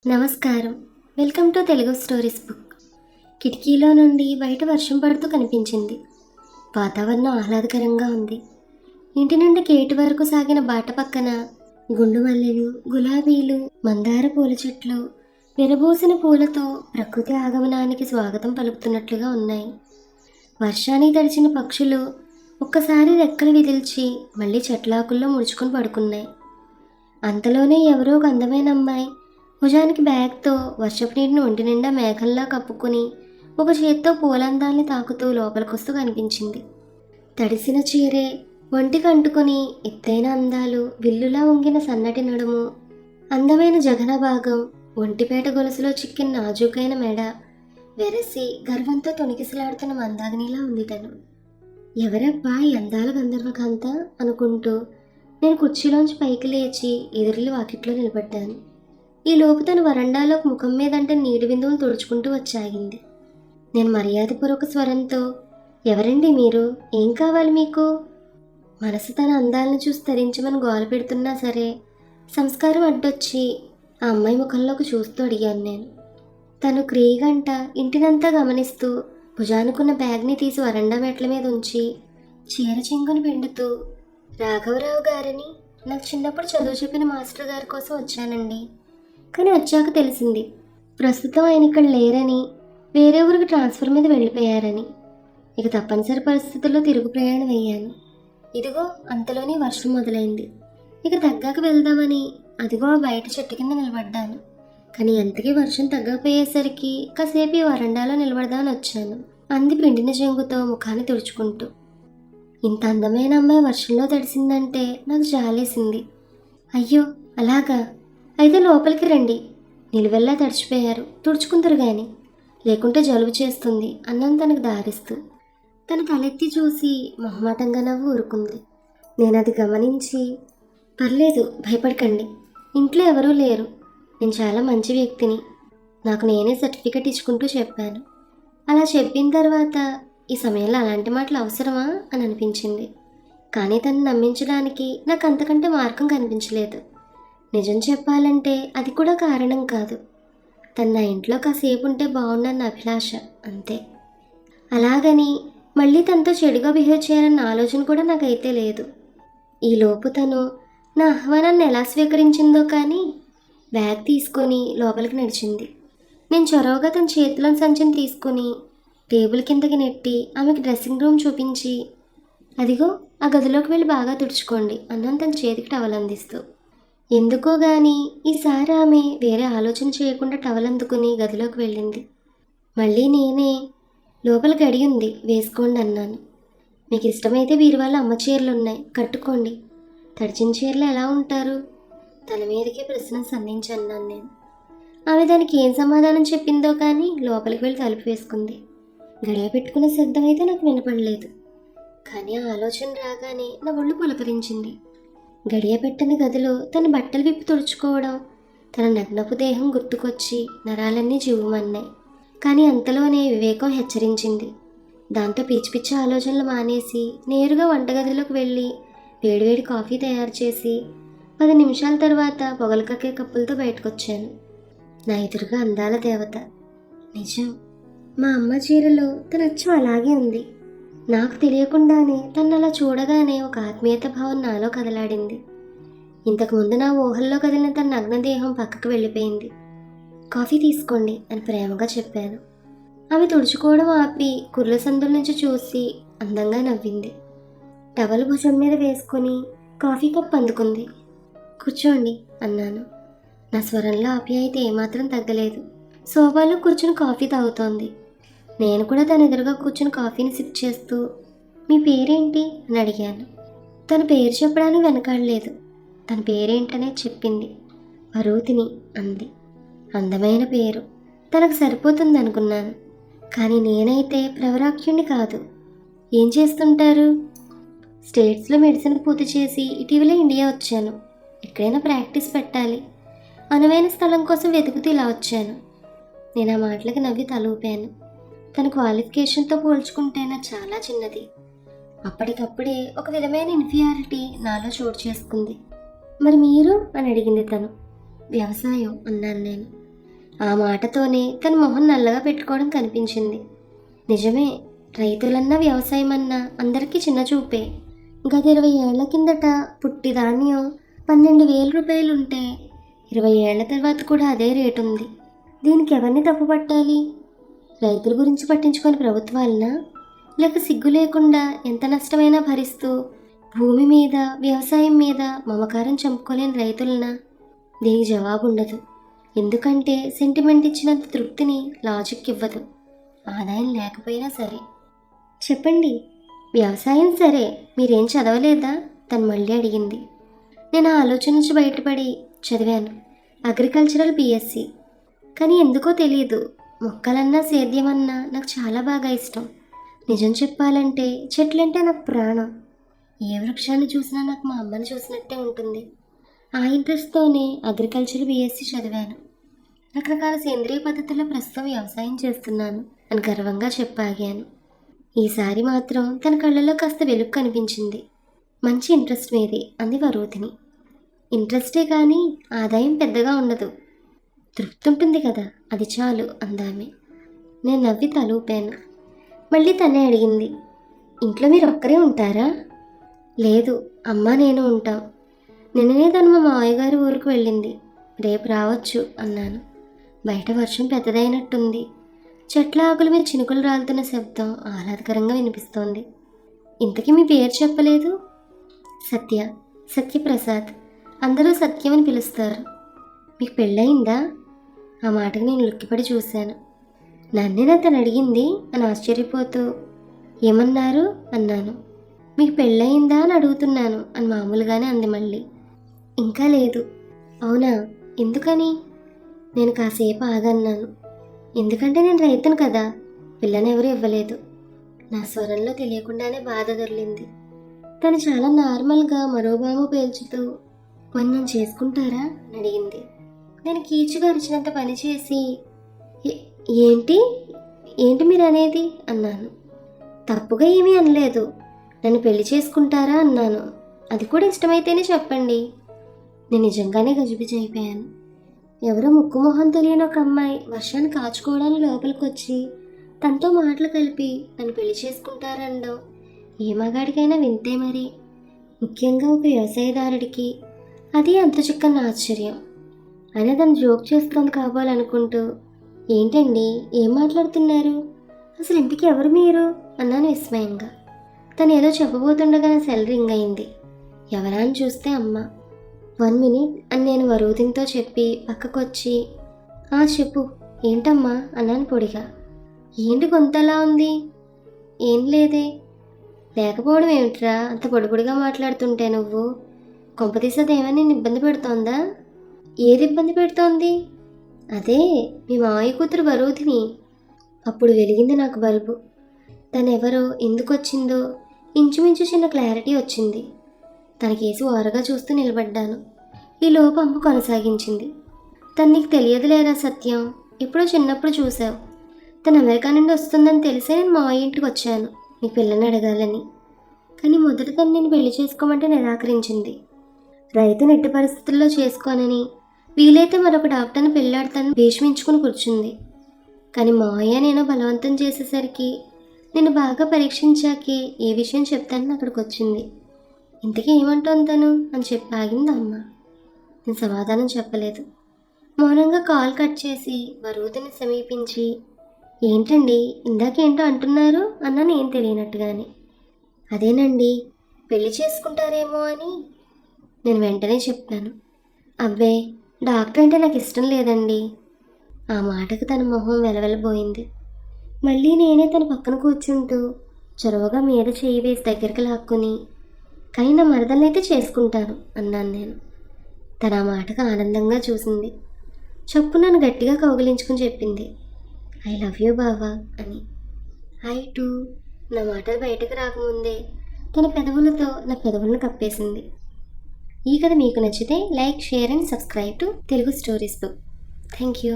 నమస్కారం. Welcome to Telugu stories book. కిటికీలో నుండి బయట వర్షం పడుతూ కనిపించింది. వాతావరణం ఆహ్లాదకరంగా ఉంది. ఇంటి నుండి గేటు వరకు సాగిన బాట పక్కన గుండు మల్లెలు, గులాబీలు, మందార పూల చెట్లు విరబూసిన పూలతో ప్రకృతి ఆగమనానికి స్వాగతం పలుకుతున్నట్లుగా ఉన్నాయి. వర్షానికి తడిచిన పక్షులు ఒక్కసారి రెక్కలు విదిల్చి మళ్ళీ చెట్లాకుల్లో ముడుచుకొని పడుకున్నాయి. అంతలోనే ఎవరో ఒక అందమైన అమ్మాయి భుజానికి బ్యాగ్తో వర్షపు నీటిని ఒంటి నిండా మేఘంలా కప్పుకొని ఒక చేత్తో పూలందాల్ని తాకుతూ లోపలికొస్తూ కనిపించింది. తడిసిన చీరే ఒంటికి అంటుకొని ఎత్తైన అందాలు, విల్లులా వంగిన సన్నటి నడుము, అందమైన జగన భాగం, ఒంటిపేట గొలుసులో చిక్కిన నాజూకైన మెడ, వెరసి గర్వంతో తొణికిసలాడుతున్న మందాగినిలా ఉంది తను. ఎవరబ్బా ఈ అందాల గంధర్వకాంత అనుకుంటూ నేను కుర్చీలోంచి పైకి లేచి ఎదురులి వాకిట్లో నిలబడ్డాను. ఈ లోపు తన వరండాలోకి ముఖం మీదంటే నీటి బిందువులు తుడుచుకుంటూ వచ్చాగింది. నేను మర్యాదపూర్వక స్వరంతో, ఎవరండి మీరు? ఏం కావాలి మీకు? మనసు తన అందాలను చూసి తరించమని గోల పెడుతున్నా సరే సంస్కారం అడ్డొచ్చి ఆ అమ్మాయి ముఖంలోకి చూస్తూ అడిగాను నేను. తను క్రీగంట ఇంటినంతా గమనిస్తూ భుజానుకున్న బ్యాగ్ని తీసి వరండా మెట్ల మీద ఉంచి చీర చెంగుని పిండుతూ, రాఘవరావు గారని నాకు చిన్నప్పుడు చదువు చెప్పిన మాస్టర్ గారి కోసం వచ్చానండి. కానీ వచ్చాక తెలిసింది ప్రస్తుతం ఆయన ఇక్కడ లేరని, వేరే ఊరికి ట్రాన్స్ఫర్ మీద వెళ్ళిపోయారని. ఇక తప్పనిసరి పరిస్థితుల్లో తిరుగు ప్రయాణం అయ్యాను. ఇదిగో అంతలోనే వర్షం మొదలైంది. ఇక తగ్గాక వెళ్దామని అదిగో బయట చెట్టు కింద నిలబడ్డాను. కానీ ఎంతకీ వర్షం తగ్గకపోయేసరికి కాసేపు ఈ వరండాలో నిలబడదామని వచ్చాను అంది పిండిన చెంగుతో ముఖాన్ని తుడుచుకుంటూ. ఇంత అందమైన అమ్మాయి వర్షంలో తడిసిందంటే నాకు జాలేసింది. అయ్యో అలాగా, అయితే లోపలికి రండి, నిలువెల్లా తడిచిపోయారు, తుడుచుకుందరు గాని, లేకుంటే జలుబు చేస్తుంది అన్నాను తనకు దారిస్తూ. తను తలెత్తి చూసి మొహమాటంగా నవ్వు ఊరుకుంది. నేను అది గమనించి, పర్లేదు భయపడకండి, ఇంట్లో ఎవరూ లేరు, నేను చాలా మంచి వ్యక్తిని, నాకు నేనే సర్టిఫికెట్ ఇచ్చుకుంటూ చెప్పాను. అలా చెప్పిన తర్వాత ఈ సమయంలో అలాంటి మాటలు అవసరమా అని అనిపించింది. కానీ తను నమ్మించడానికి నాకు అంతకంటే మార్గం కనిపించలేదు. నిజం చెప్పాలంటే అది కూడా కారణం కాదు. తను నా ఇంట్లో కాసేపు ఉంటే బాగుండన్న అభిలాష, అంతే. అలాగని మళ్ళీ తనతో చెడుగా బిహేవ్ చేయాలన్న ఆలోచన కూడా నాకైతే లేదు. ఈలోపు తను నా ఆహ్వానాన్ని ఎలా స్వీకరించిందో కానీ బ్యాగ్ తీసుకొని లోపలికి నడిచింది. నేను చొరవగా తన చేతిలోని సంచిని తీసుకుని టేబుల్ కిందకి నెట్టి ఆమెకి డ్రెస్సింగ్ రూమ్ చూపించి, అదిగో ఆ గదిలోకి వెళ్ళి బాగా తుడుచుకోండి అన్నాను తన చేతికి టవల్ అందిస్తూ. ఎందుకో గాని ఈసారి ఆమె వేరే ఆలోచన చేయకుండా టవల్ అందుకుని గదిలోకి వెళ్ళింది. మళ్ళీ నేనే, లోపల గడి ఉంది వేసుకోండి అన్నాను. మీకు ఇష్టమైతే బీరువాలో అమ్మ చీరలు ఉన్నాయి, కట్టుకోండి, తడిచిన చీరలు ఎలా ఉంటారు? తన మీదకే ప్రశ్న సంధించన్నాను నేను. ఆమె దానికి ఏం సమాధానం చెప్పిందో కానీ లోపలికి వెళ్ళి తలుపు వేసుకుంది. గడియ పెట్టుకునే శబ్దం అయితే నాకు వినపడలేదు. కానీ ఆ ఆలోచన రాగానే నా ఒళ్ళు పులకరించింది. గడియ పెట్టని గదిలో తన బట్టలు విప్పి తుడుచుకోవడం, తన నగ్నపు దేహం గుర్తుకొచ్చి నరాలన్నీ జీవమన్నాయి. కానీ అంతలోనే వివేకం హెచ్చరించింది. దాంతో పిచ్చి పిచ్చి ఆలోచనలు మానేసి నేరుగా వంటగదిలోకి వెళ్ళి వేడివేడి కాఫీ తయారు చేసి 10 నిమిషాల తర్వాత పొగలు కక్కే కప్పులతో బయటకొచ్చాను. నా ఎదురుగా అందాల దేవత. నిజం, మా అమ్మ చీరలో తన అచ్చం అలాగే ఉంది. నాకు తెలియకుండానే తను అలా చూడగానే ఒక ఆత్మీయత భావం నాలో కదలాడింది. ఇంతకుముందు నా ఊహల్లో కదిలిన తన నగ్నదేహం పక్కకు వెళ్ళిపోయింది. కాఫీ తీసుకోండి అని ప్రేమగా చెప్పాను. ఆమె తుడుచుకోవడం ఆపి కుర్ల సందుల నుంచి చూసి అందంగా నవ్వింది. టవల్ భుజం మీద వేసుకొని కాఫీ కప్ అందుకుంది. కూర్చోండి అన్నాను. నా స్వరంలో ఆప్యాయత ఏమాత్రం తగ్గలేదు. సోఫాలో కూర్చుని కాఫీ తాగుతోంది. నేను కూడా తన ఎదురుగా కూర్చుని కాఫీని సిప్ చేస్తూ, మీ పేరేంటి అని అడిగాను. తన పేరు చెప్పడానికి వెనకాడలేదు. తన పేరేంటనే చెప్పింది. పర్వతిని అంది. అందమైన పేరు, తనకు సరిపోతుంది అనుకున్నాను. కానీ నేనైతే ప్రవరాఖ్యుణ్ణి కాదు. ఏం చేస్తుంటారు? స్టేట్స్లో మెడిసిన్ పూర్తి చేసి ఇటీవల ఇండియా వచ్చాను. ఎక్కడైనా ప్రాక్టీస్ పెట్టాలి. అనువైన స్థలం కోసం వెతుకుతూ ఇలా వచ్చాను. నేను ఆ మాటలకి నవ్వి తల ఊపాను. తన క్వాలిఫికేషన్తో పోల్చుకుంటే నా చాలా చిన్నది. అప్పటికప్పుడే ఒక విధమైన ఇన్ఫీరియారిటీ నాలో చోటు చేసుకుంది. మరి మీరు అని అడిగింది తను. వ్యవసాయం అన్నాను నేను. ఆ మాటతోనే తన మొహం నల్లగా పెట్టుకోవడం కనిపించింది. నిజమే, రైతులన్నా వ్యవసాయమన్నా అందరికీ చిన్న చూపే. గత 20 ఏళ్ల కిందట పుట్టి ధాన్యం 12,000 రూపాయలుంటే 20 ఏళ్ల తర్వాత కూడా అదే రేటు ఉంది. దీనికి ఎవరిని తప్పుపట్టాలి? రైతుల గురించి పట్టించుకొని ప్రభుత్వాలనా, లేక సిగ్గు లేకుండా ఎంత నష్టమైనా భరిస్తూ భూమి మీద వ్యవసాయం మీద మమకారం చంపుకోలేని రైతులనా? దీనికి జవాబు ఉండదు. ఎందుకంటే సెంటిమెంట్ ఇచ్చినంత తృప్తిని లాజిక్ ఇవ్వదు. ఆదాయం లేకపోయినా సరే. చెప్పండి, వ్యవసాయం సరే, మీరేం చదవలేదా? తను మళ్ళీ అడిగింది. నేను ఆ ఆలోచన నుంచి బయటపడి చదివాను, అగ్రికల్చరల్ BSc. కానీ ఎందుకో తెలియదు, మొక్కలన్నా సేద్యమన్నా నాకు చాలా బాగా ఇష్టం. నిజం చెప్పాలంటే చెట్లంటే నాకు ప్రాణం. ఏ వృక్షాన్ని చూసినా నాకు మా అమ్మని చూసినట్టే ఉంటుంది. ఆ ఇంట్రెస్ట్తోనే అగ్రికల్చర్ BSc చదివాను. రకరకాల సేంద్రియ పద్ధతుల్లో ప్రస్తుతం వ్యవసాయం చేస్తున్నాను అని గర్వంగా చెప్పాగాను. ఈసారి మాత్రం తన కళ్ళల్లో కాస్త వెలుగు కనిపించింది. మంచి ఇంట్రెస్ట్ మీది అంది వరూధిని. ఇంట్రెస్టే కానీ ఆదాయం పెద్దగా ఉండదు, తృప్తి ఉంటుంది కదా, అది చాలు అందామె. నేను నవ్వి తలూపాను. మళ్ళీ తనే అడిగింది, ఇంట్లో మీరు ఒక్కరే ఉంటారా? లేదు, అమ్మ నేను ఉంటాం. నిన్ననే తను మా మావయ్య గారి ఊరికి వెళ్ళింది, రేపు రావచ్చు అన్నాను. బయట వర్షం పెద్దదైనట్టుంది. చెట్ల ఆకుల మీద చినుకులు రాలుతున్న శబ్దం ఆహ్లాదకరంగా వినిపిస్తోంది. ఇంతకీ మీ పేరు చెప్పలేదు? సత్యప్రసాద్. అందరూ సత్యం అని పిలుస్తారు. మీకు పెళ్ళయిందా? ఆ మాటకు నేను లుక్కిపడి చూశాను. నన్నేనా తను అడిగింది అని ఆశ్చర్యపోతూ, ఏమన్నారు అన్నాను. మీకు పెళ్ళయిందా అని అడుగుతున్నాను అని మామూలుగానే అంది మళ్ళీ. ఇంకా లేదు. అవునా, ఎందుకని? నేను కాసేపు ఆగన్నాను. ఎందుకంటే నేను రైతును కదా, పిల్లనెవరూ ఇవ్వలేదు. నా స్వరంలో తెలియకుండానే బాధ దొర్లింది. తను చాలా నార్మల్గా మరో బాము పేల్చుతూ, కొన్ని నన్ను చేసుకుంటారా అని అడిగింది. నేను కీచుగా అరిచినంత పని చేసి, ఏంటి ఏంటి మీరు అనేది అన్నాను. తప్పుగా ఏమీ అనలేదు, నన్ను పెళ్లి చేసుకుంటారా అన్నాను. అది కూడా ఇష్టమైతేనే చెప్పండి. నేను నిజంగానే గజిబిజి అయిపోయాను. ఎవరో ముక్కు మొహం తెలియని ఒక అమ్మాయి వర్షాన్ని కాచుకోవడానికి లోపలికి వచ్చి తనతో మాటలు కలిపి నన్ను పెళ్లి చేసుకుంటారనడం ఏ మగాడికైనా వింతే మరి, ముఖ్యంగా ఒక వ్యవసాయదారుడికి. అది అంత చిక్కని ఆశ్చర్యం. అయినా తను జోక్ చేస్తోంది కాబోలనుకుంటూ, ఏంటండి ఏం మాట్లాడుతున్నారు, అసలు ఇంటికి ఎవరు మీరు అన్నాను విస్మయంగా. తను ఏదో చెప్పబోతుండగా నా సెల్ రింగ్ అయింది. ఎవరా అని చూస్తే అమ్మ. 1 minute అని నేను వరూధినితో చెప్పి పక్కకొచ్చి, చెప్పు ఏంటమ్మా అన్నాను పొడిగా. ఏంటి గొంతలా ఉంది? ఏం లేదే. లేకపోవడం ఏమిట్రా అంత పొడిపొడిగా మాట్లాడుతుంటే నువ్వు? కొంపతీసది ఏమైనా నేను ఇబ్బంది పెడుతోందా? ఏది ఇబ్బంది పెడుతోంది? అదే మీ మావయ్య కూతురు వరూధిని. అప్పుడు వెలిగింది నాకు బల్బు. తనెవరో ఎందుకు వచ్చిందో ఇంచుమించు చిన్న క్లారిటీ వచ్చింది. తనకేసి ఓరగా చూస్తూ నిలబడ్డాను. ఈ లోపు అమ్మ కొనసాగించింది. తను నీకు తెలియదులేరా సత్యం, ఎప్పుడో చిన్నప్పుడు చూసావు. తను అమెరికా నుండి వస్తుందని తెలిసే నేను మావయ్య ఇంటికి వచ్చాను నీ పిల్లని అడగాలని. కానీ మొదట తను నేను పెళ్లి చేసుకోమంటే నిరాకరించింది. రైతుని ఎట్టి పరిస్థితుల్లో చేసుకోనని, వీలైతే మరొక డాక్టర్ని పెళ్ళాడతానని భీష్మించుకుని కూర్చుంది. కానీ మావయ్య నేను బలవంతం చేసేసరికి నేను బాగా పరీక్షించాకే ఏ విషయం చెప్తానని అక్కడికి వచ్చింది. ఇంతకీ ఏమంటోంది తను అని చెప్పి ఆగింది అమ్మ. నేను సమాధానం చెప్పలేదు. మౌనంగా కాల్ కట్ చేసి వరూధిని సమీపించి, ఏంటండి ఇందాకేంటో అంటున్నారు అన్నాను ఏం తెలియనట్టుగానే. అదేనండి పెళ్లి చేసుకుంటారేమో అని. నేను వెంటనే చెప్పాను. అబ్బే, డాక్టర్ అంటే నాకు ఇష్టం లేదండి. ఆ మాటకు తన మొహం వెలవెలబోయింది. మళ్ళీ నేనే తన పక్కన కూర్చుంటూ చొరవగా మీద చేయి వేసి దగ్గరికి లాక్కుని, కానీ నా మరదలనైతే చేసుకుంటాను అన్నాను నేను. తన ఆ మాటకు ఆనందంగా చూసింది. చప్పు నన్ను గట్టిగా కౌగిలించుకుని చెప్పింది, ఐ లవ్ యూ బావా అని. I two. నా మాటలు బయటకు రాకముందే తన పెదవులతో నా పెదవులను కప్పేసింది. ఈ కథ మీకు నచ్చితే like, share and subscribe to Telugu stories book. Thank you.